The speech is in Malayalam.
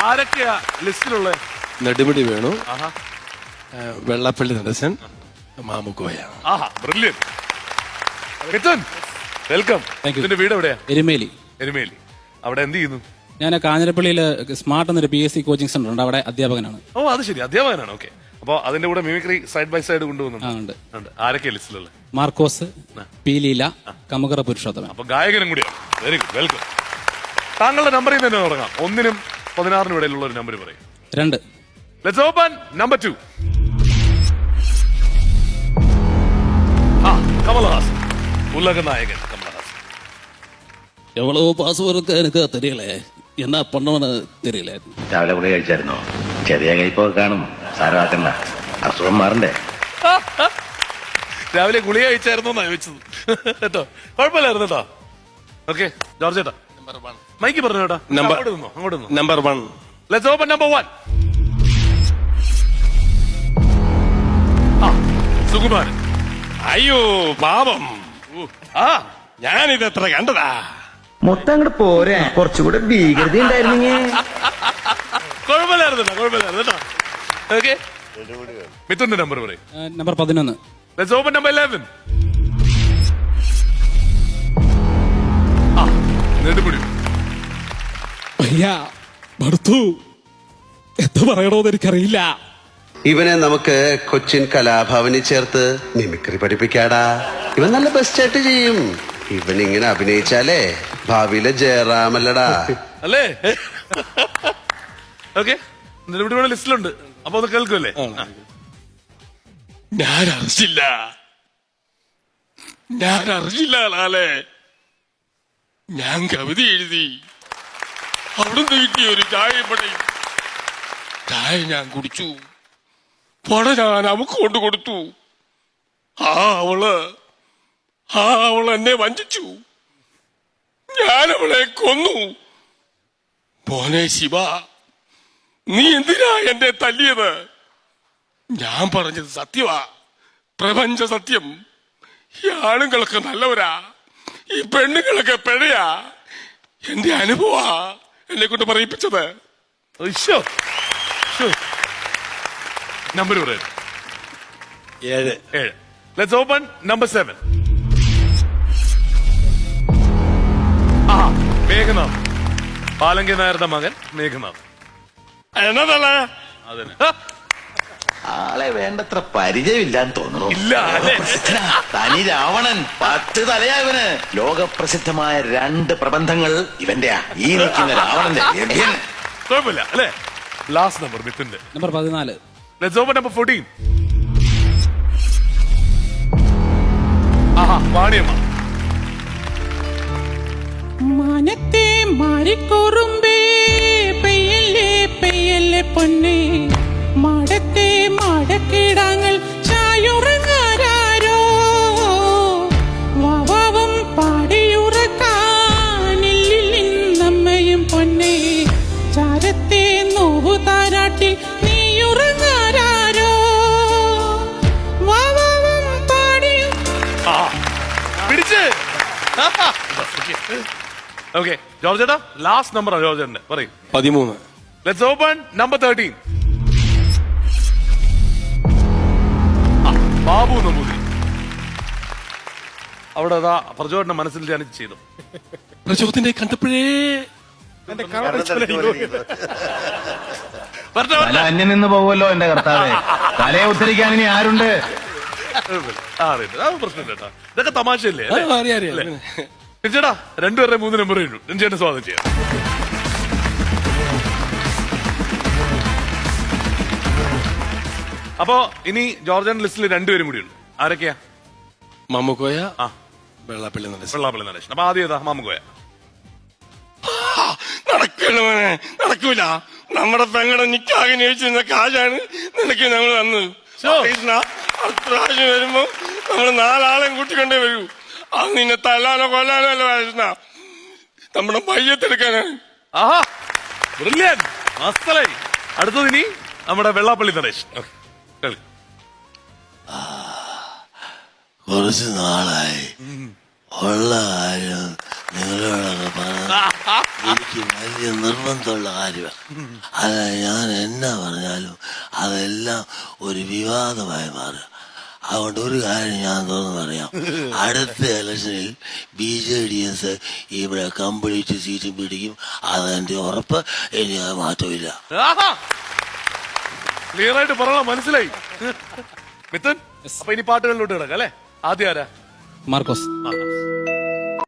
ആരൊക്കെയാ ലിസ്റ്റിലുള്ളത്? നെടുമുടി വേണു, വെള്ളാപ്പള്ളി നടേശൻ, മാമുക്കോയ. ബ്രില്യന്റ്. വെൽക്കം. ഇതിന്റെ വീട് എവിടെയാ? എരുമേലി. എരുമേലി. അവിടെ എന്ത് ചെയ്യുന്നു? ഞാൻ കാഞ്ഞിരപ്പള്ളിയില് സ്മാർട്ട് എന്നൊരു PSC കോച്ചിങ് സെന്റർ ഉണ്ട്, അവിടെ അധ്യാപകനാണ്. ഓ അത് ശരി, അധ്യാപകനാണ്. ഓക്കെ. അപ്പൊ അതിന്റെ കൂടെ മിമിക്രി സൈഡ് ബൈ സൈഡ് കൊണ്ടുപോകുന്നുണ്ട്. ആരൊക്കെയാ ലിസ്റ്റിലുള്ളത്? മാർക്കോസ്, പി ലീല, കമുകറ പുരുഷോത്തമൻ. അപ്പൊ ഗായകനും കൂടിയാണ്. Very good, welcome. താങ്കളുടെ നമ്പറിൽ തന്നെ തുടങ്ങാം. 1-നും 16-നും ഇടയിലുള്ള ഒരു നമ്പർ പറയും. 2. Let's open number 2. കമലഹാസൻ, ഉലക നായകൻ കമലഹാസൻ. എവ്വളവോ പാസ്വേഡ് എനിക്ക് തെരിയലേ, എന്നാ പണ്ണവന് തെരിയല. രാവിലെ കൂടെ കഴിച്ചായിരുന്നോ? ചെറിയ കൈപ്പൊക്കെ കാണും, സാരമാക്കണ്ട, അസുഖം മാറണ്ടേ. രാവിലെ ഗുളിക കഴിച്ചായിരുന്നു എന്നാ ചോദിച്ചത് കേട്ടോ. കുഴപ്പമില്ലായിരുന്നു കേട്ടോ. ഓക്കെ ജോർജ് ചേട്ടാ, മൈക്ക് പറഞ്ഞു കേട്ടോ. അങ്ങോട്ട് number 1. Let's open number 1. Sukumaran. അയ്യോ പാപം, ഞാനിത് എത്ര കണ്ടതാ. മൊത്തം അങ്ങോട്ട് പോരെ, കുറച്ചുകൂടെ ഭീകരത ഉണ്ടായിരുന്നെങ്കിൽ. കുഴപ്പമില്ലായിരുന്നു കേട്ടോ. ഓക്കെ, മിഥുന്റെ നമ്പർ പറയും. Number 11. Let's open number 11. Nedumudi. മടുത്തു, എന്താ പറയണോന്ന് എനിക്കറിയില്ല. ഇവനെ നമുക്ക് കൊച്ചിൻ കലാഭവനിൽ ചേർത്ത് മിമിക്രി പഠിപ്പിക്കാടാ. ഇവൻ നല്ല ബെസ്റ്റായിട്ട് ചെയ്യും. ഇവൻ ഇങ്ങനെ അഭിനയിച്ചാലേ ഭാവിയിലെ ജയറാമല്ലടാ. അല്ലേ? ഓക്കെ, നെടുമുടി ലിസ്റ്റിലുണ്ട്. അപ്പൊ ഒന്ന് കേൾക്കുമല്ലേ? ഞാൻ അറിഞ്ഞില്ല ലാലേ. ഞാൻ കവിത എഴുതി, അവിടുന്ന് കിട്ടിയ ഒരു ചായപ്പടയും. ചായ ഞാൻ കുടിച്ചു, പട ഞാൻ അവക്ക് കൊണ്ടു കൊടുത്തു. അവള് എന്നെ വഞ്ചിച്ചു. ഞാൻ അവളെ കൊന്നു. പോനെ ശിവ, നീ എന്തിനാ എന്നെ തല്ലിയത്? ഞാൻ പറഞ്ഞത് സത്യമാ, പ്രപഞ്ച സത്യം. ഈ ആണുങ്ങളൊക്കെ നല്ലവരാ, ഈ പെണ്ണുങ്ങളൊക്കെ പിഴയാ. എന്റെ അനുഭവാ എന്നെ കൊണ്ട് പറയിപ്പിച്ചത്. നമ്പർ പറയാം. 7. Let's open number 7. മേഘനാഥ്, പാലങ്കി നായരുടെ മകൻ മേഘനാഥ്. എന്നതല്ല അതന്നെ. ആളെ വേണ്ടത്ര പരിചയമില്ലാന്ന് തോന്നുന്നു. ഇല്ല അല്ലേ? തനി രാവണൻ, 10 തലയായവന്. ലോകപ്രസിദ്ധമായ 2 പ്രബന്ധങ്ങൾ ഇവന്റെയാ. ഈ നിൽക്കുന്ന രാവണന്റെ ലഭ്യൻ. കുഴപ്പമില്ല അല്ലേ? ലാസ്റ്റ് നമ്പർ മിഥുന്റെ. നമ്പർ 14. Let's open number 14. വാണിയമ്മ. മാനത്തെ മാറിക്കുറുമ്പേ പെയ്യല്ലേ പെയ്യല്ലേ പൊന്നേ, മാടത്തെ മാടക്കിടാങ്ങൾ ചായുറങ്ങാരോ, വാവാവും പാടിയുറക്കാനില്ലമ്മയും പൊന്നേ, ചാരത്തെ നോവു താരാട്ടി നീയുറങ്ങാരോ, വാവാവും പാടി. പിടിച്ച്. ഓക്കെ ജോർജ് ചേട്ടാ, ലാസ്റ്റ് നമ്പർ ജോർജ് ചേട്ടന്റെ പറയും. 13. Let's open number 13. Babu Namboothiri. അവിടെ പ്രചോദനം മനസ്സിൽ ഞാൻ ചെയ്തു. പ്രചോദനെ കണ്ടപ്പോഴേ അന്യം നിന്ന് പോവുമല്ലോ എന്റെ കർത്താവേ. തലയെ ഉദ്ധരിക്കാൻ ഇനി ആരുണ്ട്? പ്രശ്നം ചേട്ടാ, ഇതൊക്കെ തമാശയല്ലേ? അറിയാം. ചേട്ടാ 2 3 നമ്പർ കഴിഞ്ഞു. ചേട്ടൻ സ്വാഗതം ചെയ്യാം. അപ്പോ ഇനി ജോർജൻ ലിസ്റ്റിൽ 2 പേരും കൂടിയുണ്ട്. ആരൊക്കെയാ? മാമുക്കോയ, വെള്ളാപ്പള്ളി നടേശൻ. അപ്പൊ ആദ്യം ഏതാ? മാമുക്കോയ. നടക്കൂല. നമ്മുടെ പെങ്ങളുടെ നിക്കാകെ ചോദിച്ചിരുന്ന കാശാണ് നിനക്ക് ഞങ്ങൾ തന്നത്. അടുത്ത പ്രാവശ്യം വരുമ്പോ നമ്മൾ 4 ആളെയും കൂട്ടിക്കൊണ്ടേ വരൂ. അത് നിന്നെ തല്ലാനോ കൊല്ലാനോ അല്ല കൃഷ്ണ, നമ്മുടെ മയ്യത്തെടുക്കാനാണ്. അടുത്തത് ഇനി നമ്മുടെ വെള്ളാപ്പള്ളി നടേശൻ. കുറച്ച് നാളായി ഉള്ള കാര്യം നിങ്ങളോടൊക്കെ പറഞ്ഞ എനിക്ക് വലിയ നിർബന്ധമുള്ള കാര്യമാണ്. അത് ഞാൻ എന്നാ പറഞ്ഞാലും അതെല്ലാം ഒരു വിവാദമായി മാറുക. അതുകൊണ്ട് ഒരു കാര്യം ഞാൻ തോന്നുന്നു പറയാം, അടുത്ത ഇലക്ഷനിൽ BJDS ഇവിടെ കംപ്ലീറ്റ് സീറ്റ് പിടിക്കും. അതെന്റെ ഉറപ്പ്. ഇനി അത് മാറ്റമില്ല. ക്ലിയർ ആയിട്ട് പറയണം, മനസ്സിലായി. മിഥുൻ, അപ്പൊ ഇനി പാട്ടുകളിലോട്ട് കിടക്കാം അല്ലെ? ആദ്യം ആരാ? മാർക്കോസ്. ആ.